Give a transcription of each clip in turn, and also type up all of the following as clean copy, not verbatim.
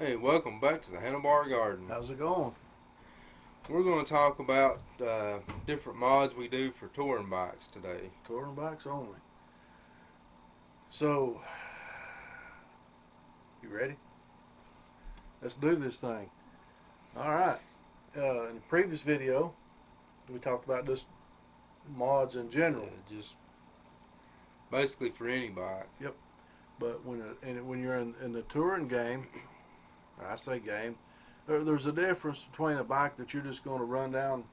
Hey, welcome back to the Handlebar Garden. How's it going? We're going to talk about different mods we do for touring bikes today. Touring bikes only. So, you ready? Let's do this thing. All right. In the previous video, we talked about just mods in general. Just basically for any bike. Yep. But when you're in the touring game, or I say game, there's a difference between a bike that you're just going to run down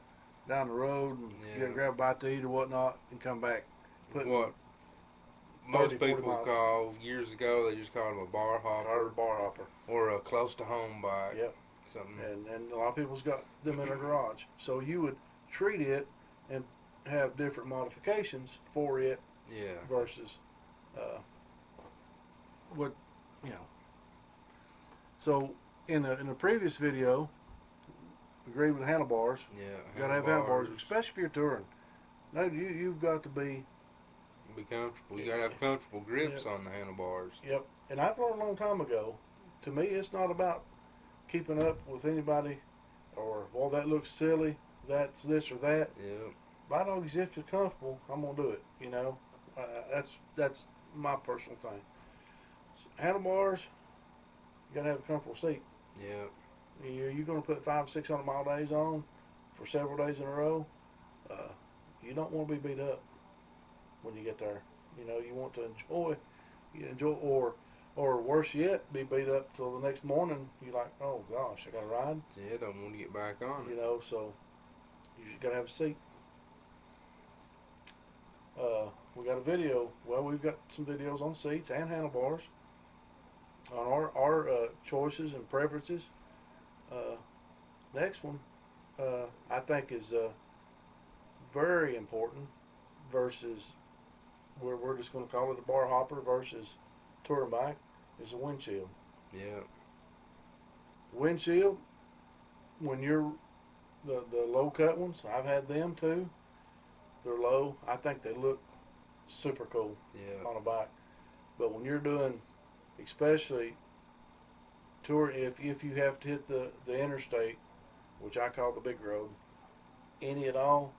the road and grab a bite to eat or whatnot and come back. What most people call, years ago, they just called them a bar hopper. Or a close to home bike. Yep. Something. And a lot of people's got them in their garage. So you would treat it and have different modifications for it. Yeah. Versus what, you know. So in the previous video, agreed with handlebars. Yeah. You gotta have handlebars, especially if you're touring. No, you've got to be comfortable. You gotta have comfortable grips on the handlebars. Yep. And I've learned a long time ago. To me, it's not about keeping up with anybody, or well, that looks silly. That's this or that. Yeah. By dogs, if it's comfortable, I'm gonna do it. You know, that's my personal thing. Handlebars, you gotta have a comfortable seat. Yeah. You're gonna put 500-600 mile days on for several days in a row. You don't want to be beat up when you get there. You know, you want to enjoy, or worse yet, be beat up till the next morning. You're like, oh gosh, I got to ride. Yeah, don't want to get back on it. You know, so you just got to have a seat. We got a video. Well, we've got some videos on seats and handlebars on our choices and preferences. Next one, I think is very important versus we're just going to call it a bar hopper versus touring bike is a windshield. Yeah. Windshield, when you're the low cut ones, I've had them too. They're low. I think they look super cool on a bike. But when you're doing, especially tour, if you have to hit the interstate, which I call the big road, any at all,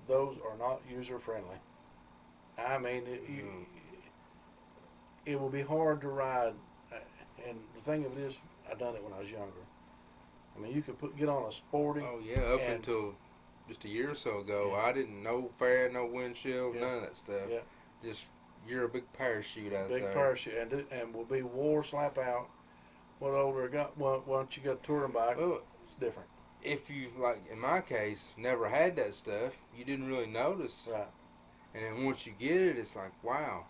those are not user friendly. I mean, it will be hard to ride. And the thing of it is, I done it when I was younger. I mean, you could get on a sporty. Oh yeah, up until just a year or so ago, I didn't know fair, no windshield, none of that stuff. Yeah. Just you're a big parachute out there. Big parachute, and will be wore slap out. What older it got? Once you got a touring bike, it's different. If you, like in my case, never had that stuff, you didn't really notice. Right. And then once you get it, it's like, wow,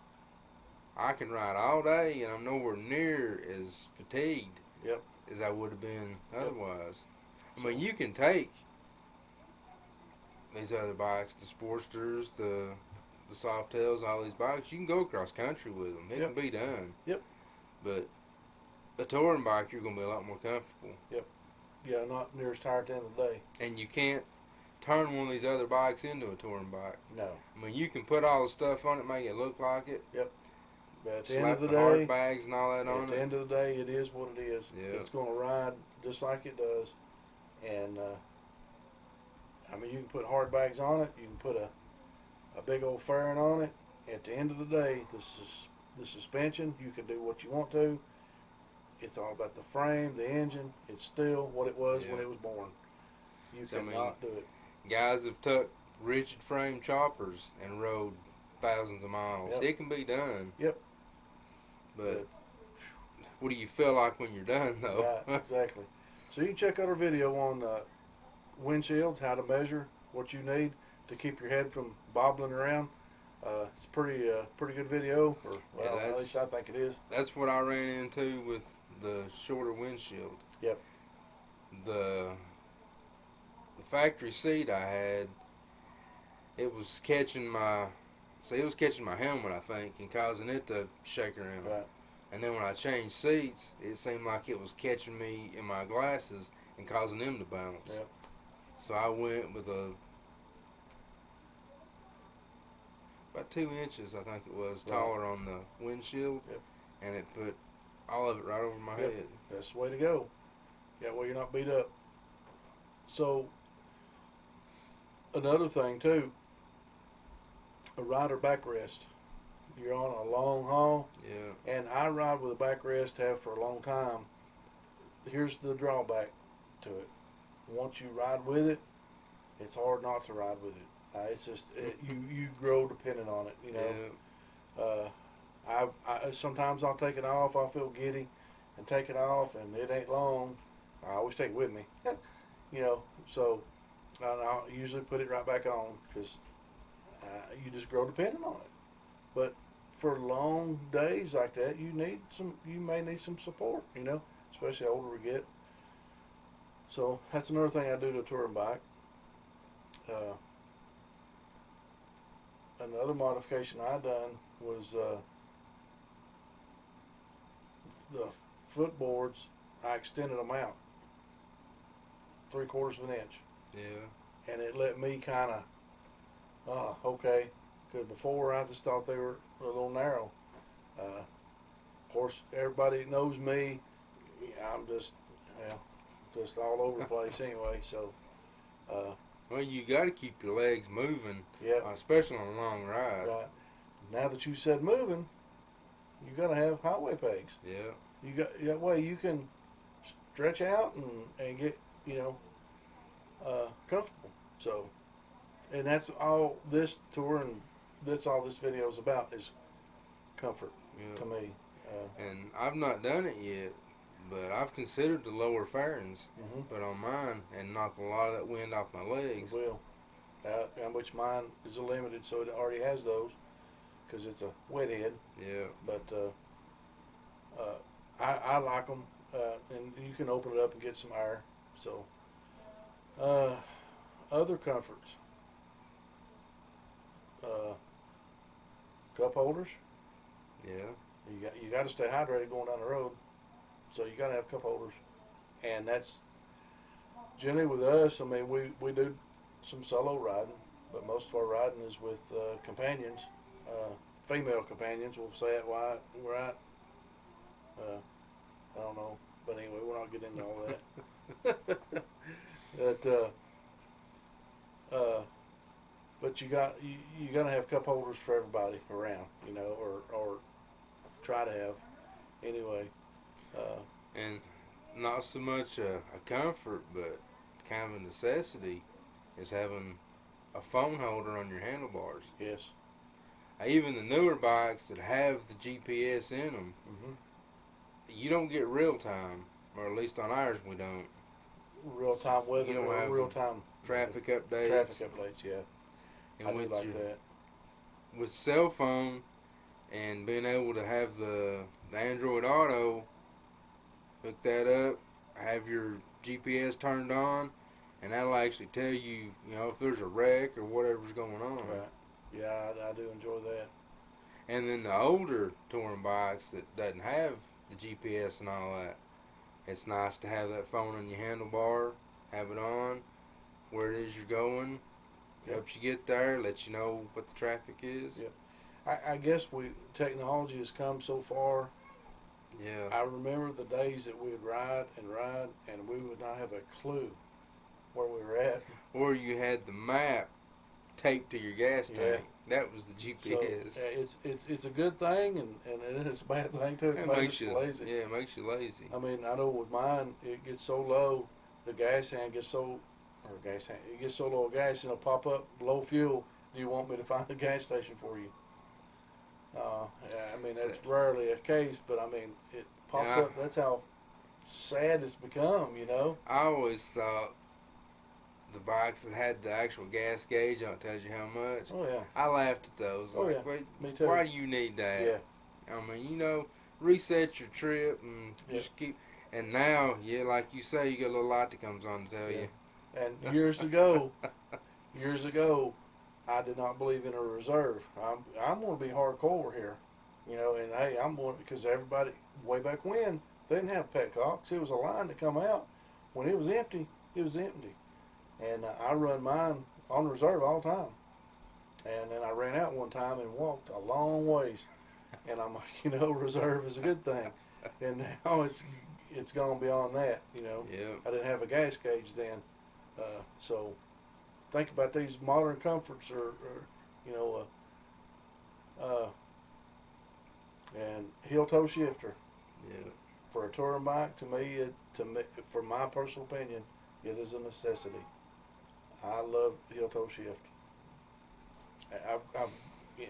I can ride all day, and I'm nowhere near as fatigued as I would have been otherwise. I mean, you can take these other bikes, the Sportsters, the Softails, all these bikes, you can go across country with them. It can be done. Yep. But a touring bike, you're going to be a lot more comfortable. Yep. Yeah, not near as tired at the end of the day. And you can't turn one of these other bikes into a touring bike. No. I mean, you can put all the stuff on it, make it look like it. Yep. But at the Slap end of the the day, hard bags and all that on it. At the end of the day, it is what it is. Yeah. It's going to ride just like it does. And, I mean, you can put hard bags on it. You can put a big old fairing on it. At the end of the day, the suspension, you can do what you want to. It's all about the frame, the engine. It's still what it was when it was born. You cannot do it. Guys have took rigid frame choppers and rode thousands of miles. It can be done. Yep. But what do you feel like when you're done, though? Right, exactly. So you can check out our video on windshields, how to measure what you need to keep your head from bobbling around. It's pretty good video. At least I think it is. That's what I ran into with the shorter windshield. Yep. The factory seat I had, it was catching my helmet, I think, and causing it to shake around. Right. And then when I changed seats, it seemed like it was catching me in my glasses and causing them to bounce. Yep. So I went with about 2 inches, I think it was, taller on the windshield, and it put All of it right over my head. That's the way to go. That way you're not beat up. So, another thing too, a rider backrest. You're on a long haul. Yeah. And I ride with a backrest, have for a long time. Here's the drawback to it. Once you ride with it, it's hard not to ride with it. It's just you grow dependent on it. You know. Yeah. I sometimes I'll take it off. I'll feel giddy, and take it off, and it ain't long. I always take it with me. You know. So I'll usually put it right back on because you just grow dependent on it. But for long days like that, you may need some support, you know, especially the older we get. So that's another thing I do to a touring bike. Another modification I done was the footboards. I extended them out 3/4 of an inch. Yeah. And it let me kind of, okay. Because before I just thought they were a little narrow. Of course, everybody knows me. I'm just all over the place anyway. So, well, you got to keep your legs moving. Yeah. Especially on a long ride. Right. Now that you said moving, you got to have highway pegs. Yeah. You got that way you can stretch out and get comfortable. So, and that's all this tour and that's all this video is about is comfort to me. And I've not done it yet, but I've considered the lower fairings put on mine and knock a lot of that wind off my legs. Will. Which mine is a limited, so it already has those because it's a wet head. Yeah. But I like them, and you can open it up and get some air. So other comforts. Cup holders. Yeah. You got to stay hydrated going down the road, so you got to have cup holders, and that's generally with us. I mean, we do some solo riding, but most of our riding is with companions, female companions. We'll say it right. I don't know, but anyway, we're not getting into all that. But you got to have cup holders for everybody around, you know, or try to have anyway. And not so much a comfort, but kind of a necessity is having a phone holder on your handlebars. Yes. Even the newer bikes that have the GPS in them, you don't get real time, or at least on ours we don't. Real time weather, you don't have real time traffic updates. Traffic updates, yeah. And I do like that. With cell phone and being able to have the Android Auto, hook that up, have your GPS turned on, and that'll actually tell you, if there's a wreck or whatever's going on. Right. Yeah, I do enjoy that. And then the older touring bikes that doesn't have the GPS and all that, it's nice to have that phone on your handlebar, have it on, where it is you're going. Helps you get there, lets you know what the traffic is. Yep. I guess technology has come so far. Yeah. I remember the days that we would ride, and we would not have a clue where we were at. Or you had the map taped to your gas tank. That was the GPS. So, it's a good thing, and it's a bad thing too. It makes you lazy. Yeah, it makes you lazy. I mean, I know with mine, it gets so low, the gas hand gets so, it gets so low of gas, and it'll pop up low fuel. Do you want me to find a gas station for you? I mean, that's rarely a case, but I mean, it pops up. That's how sad it's become, I always thought the bikes that had the actual gas gauge on it tells you how much. Oh, yeah. I laughed at those. Wait, me too. Why do you need that? Yeah. I mean, reset your trip and just keep. And now, like you say, you got a little light that comes on to tell you. And years ago, I did not believe in a reserve. I'm going to be hardcore here, and hey, I'm going because everybody way back when they didn't have petcocks. It was a line to come out. When it was empty, it was empty. And I run mine on reserve all the time. And then I ran out one time and walked a long ways. And I'm like, reserve is a good thing. and now it's gone beyond that. Yeah. I didn't have a gas gauge then, so think about these modern comforts, or you know, and heel toe shifter. Yeah. For a touring bike, to me, for my personal opinion, it is a necessity. I love heel toe shift. I've yeah,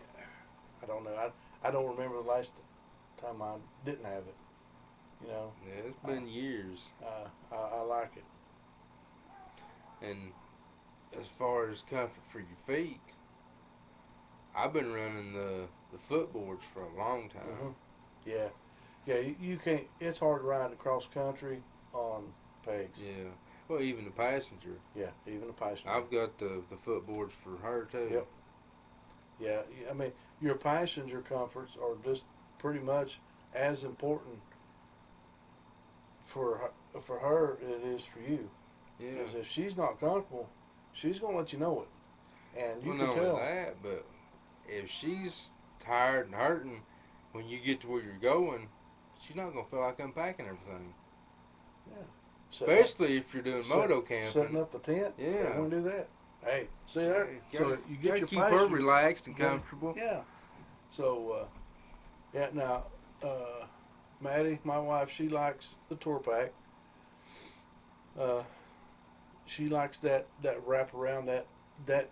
I don't know. I don't remember the last time I didn't have it. Yeah, it's been years. I like it. And as far as comfort for your feet, I've been running the footboards for a long time. Mm-hmm. Yeah. Yeah, you can't. It's hard to ride across country on pegs. Yeah. Well, even the passenger. Yeah, even the passenger. I've got the footboards for her too. Yep. Yeah, I mean, your passenger comforts are just pretty much as important for her it is for you. Yeah. Because if she's not comfortable, she's gonna let you know it, and you Well, can not tell. only that, but if she's tired and hurting, when you get to where you're going, she's not gonna feel like unpacking everything. Yeah. Especially if you're doing moto camping. Setting up the tent. Yeah. I want to do that. Hey, see there? Yeah, So you get your keep her passenger relaxed and comfortable. Yeah. So, yeah. Now, Maddie, my wife, she likes the tour pack. She likes that wrap around that The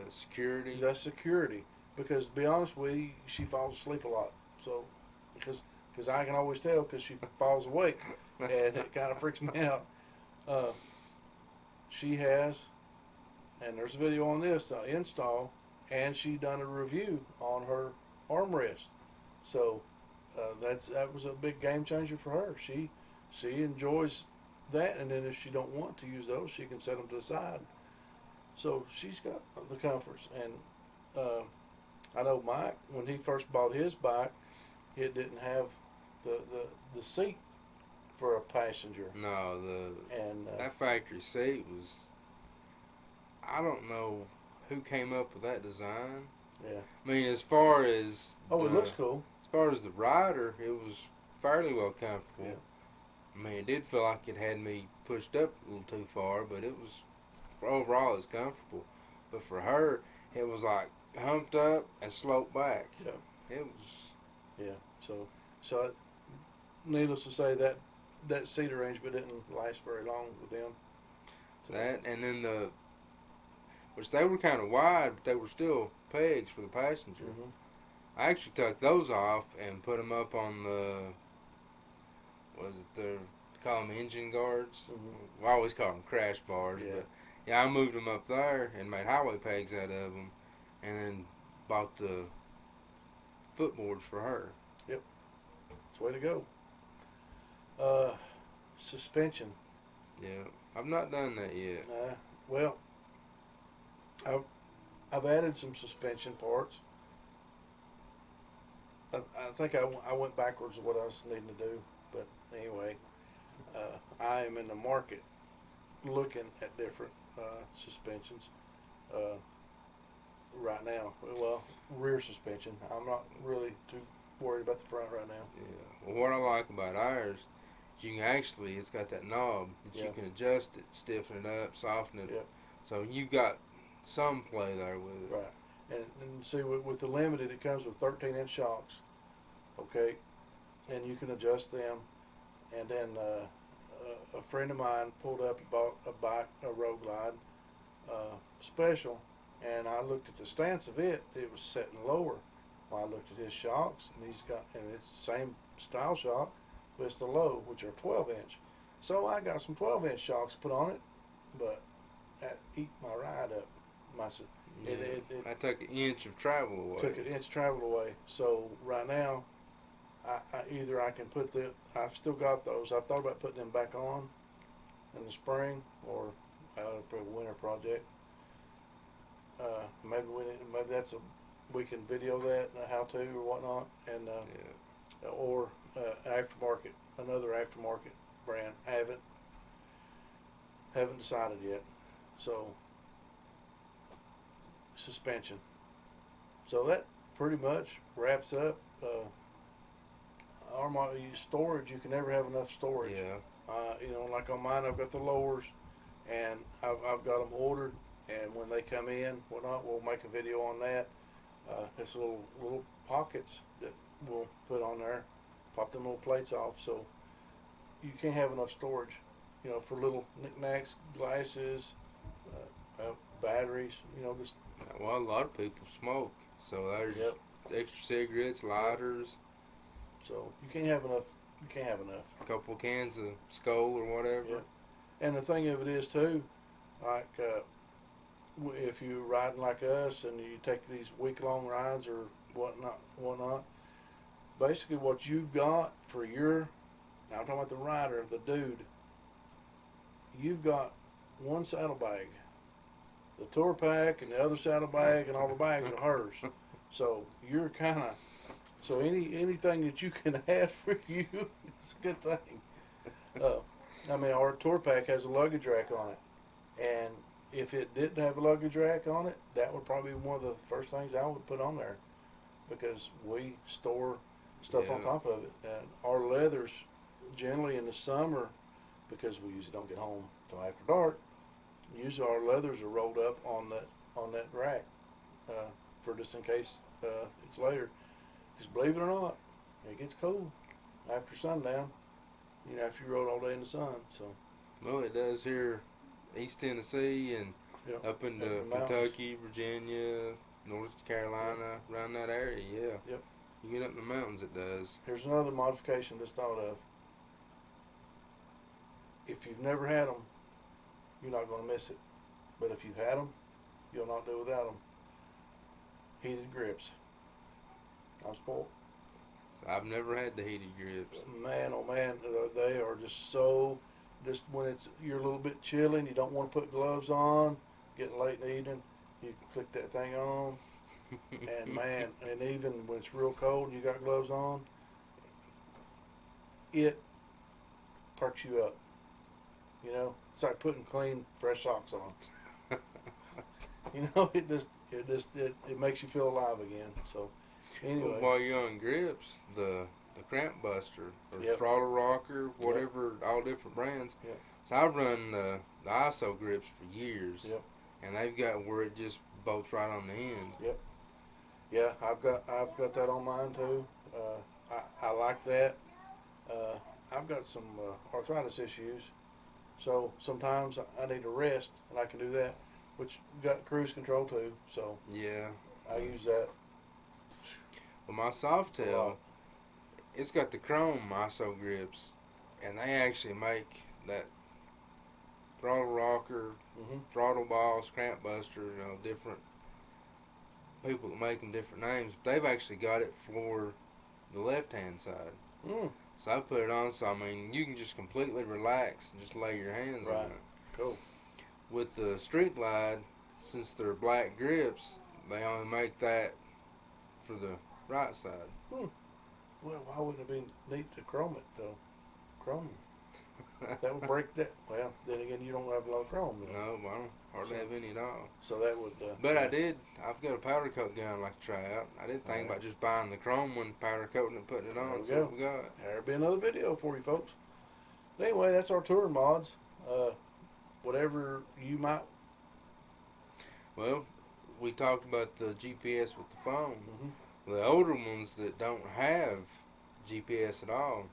security. that security, because to be honest with you, she falls asleep a lot. So, because I can always tell because she falls awake, and it kind of freaks me out. She has, and there's a video on this install, and she done a review on her armrest. So that was a big game changer for her. She enjoys that, and then if she don't want to use those, she can set them to the side. So she's got the comforts, and I know Mike, when he first bought his bike, it didn't have the seat for a passenger. No, And that factory seat was. I don't know who came up with that design. yeah. I mean, as far as Oh, it looks cool. As far as the rider, it was fairly well comfortable. Yeah. I mean, it did feel like it had me pushed up a little too far, but it was overall it's comfortable. But for her, it was like humped up and sloped back. Yeah. It was. Yeah. So needless to say, that seat arrangement didn't last very long with them. So, That and then which they were kind of wide, but they were still pegs for the passenger. mm-hmm. I actually took those off and put them up on they call them engine guards? Mm-hmm. We always call them crash bars, Yeah. but yeah, I moved them up there and made highway pegs out of them, and then bought the footboards for her. Yep. It's the way to go. Suspension. Yeah, I've not done that yet. Well, I've added some suspension parts. I think I went backwards of what I was needing to do, but anyway, I am in the market looking at different suspensions right now. Well, rear suspension. I'm not really too worried about the front right now. Yeah. Well, what I like about ours, you can actually, it's got that knob that you can adjust it, stiffen it up, soften it. Yep. So you got some play there with it. Right. And see, with the Limited, it comes with 13-inch shocks, okay? And you can adjust them. And then a friend of mine pulled up and bought a bike, a Road Glide special, and I looked at the stance of it. It was setting lower. Well, I looked at his shocks, and it's the same style shock, but it's the low, which are 12-inch. So I got some 12-inch shocks put on it, but that eat my ride up. I took an inch of travel away. Took an inch travel away. So right now, either I can I've still got those. I've thought about putting them back on in the spring, or for a winter project. Maybe we can video that how to or whatnot, and or another aftermarket brand. Haven't decided yet. So suspension. So that pretty much wraps up storage, you can never have enough storage. Yeah. You know, like on mine, I've got the lowers, and I've got them ordered, and when they come in, whatnot, we'll make a video on that. It's little pockets that we'll put on there, pop them little plates off, so you can't have enough storage, you know, for little knickknacks, glasses, batteries, you know, just. Well, a lot of people smoke, so there's Yep. extra cigarettes, lighters. So you can't have enough. You can't have enough. A couple cans of Skull or whatever. Yep. And the thing of it is too, like if you're riding like us and you take these week-long rides or whatnot, basically what you've got for your, now I'm talking about the rider, the dude, you've got one saddlebag. The tour pack and the other saddlebag and all the bags are hers. So you're kind of, so anything that you can have for you, it's a good thing. I mean, our tour pack has a luggage rack on it, and if it didn't have a luggage rack on it, that would probably be one of the first things I would put on there, because we store stuff on top of it. And our leathers, generally in the summer, because we usually don't get home till after dark, usually our leathers are rolled up on that rack for just in case it's later. Because believe it or not, it gets cold after sundown. You know, after you rode all day in the sun. So. Well, it does here, East Tennessee and up into Kentucky, Virginia, North Carolina, around that area. Yeah. Yep. You get up in the mountains, it does. Here's another modification just thought of. If you've never had them, you're not going to miss it. But if you've had them, you'll not do without them. Heated grips. I'm spoiled. I've never had the heated grips. Man, oh man, they are just so. Just when you're a little bit chilly and you don't want to put gloves on, getting late in the evening, you click that thing on, and man, and even when it's real cold and you got gloves on, it perks you up. You know, it's like putting clean, fresh socks on. You know, it makes you feel alive again. So. Anyway. Well, while you're on grips, the cramp buster or throttle rocker, whatever, all different brands. Yep. So I've run the ISO grips for years, yep. And they've got where it just bolts right on the end. Yep. Yeah, I've got that on mine too. I like that. I've got some arthritis issues, so sometimes I need to rest, and I can do that. Which got cruise control too, so yeah, I use that. Well, my Softail, it's got the chrome ISO grips, and they actually make that throttle rocker, throttle balls, cramp buster, you know, different people that make them different names. But they've actually got it for the left-hand side. Mm. So I put it on, so I mean, you can just completely relax and just lay your hands on it. Cool. With the Street Glide, since they're black grips, they only make that for the right side. Well, why wouldn't it be neat to chrome it though? Chrome. That would break that. Well, then again, you don't have a lot of chrome. Though. No, I don't hardly have any at all. So that would. But I've got a powder coat gun I'd like to try out. I did think about just buying the chrome one, powder coating it, putting it on. There we go. There'll be another video for you folks. But anyway, that's our touring mods. Whatever you might. Well, we talked about the GPS with the phone. The older ones that don't have GPS at all,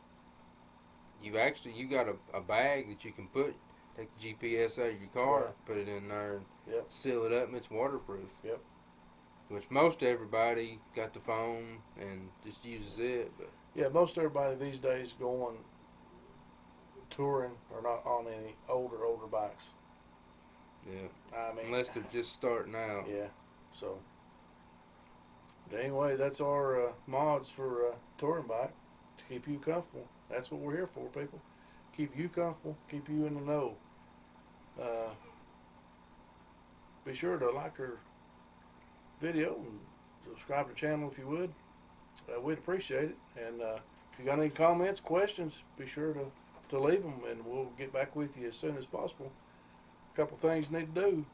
you got a bag that you can take the GPS out of your car, put it in there, and seal it up, and it's waterproof. Yep. Which most everybody got the phone and just uses it. But yeah, most everybody these days going touring are not on any older bikes. Yeah. I mean, unless they're just starting out. Yeah. So. But anyway, that's our mods for touring bike to keep you comfortable. That's what we're here for, people. Keep you comfortable, keep you in the know. Be sure to like our video and subscribe to the channel if you would. We'd appreciate it. And if you got any comments, questions, be sure to leave them, and we'll get back with you as soon as possible. A couple things you need to do.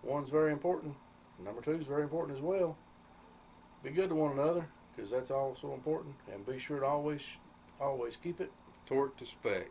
One's very important. Number two is very important as well. Be good to one another. because that's also important. And be sure to always keep it torque to spec.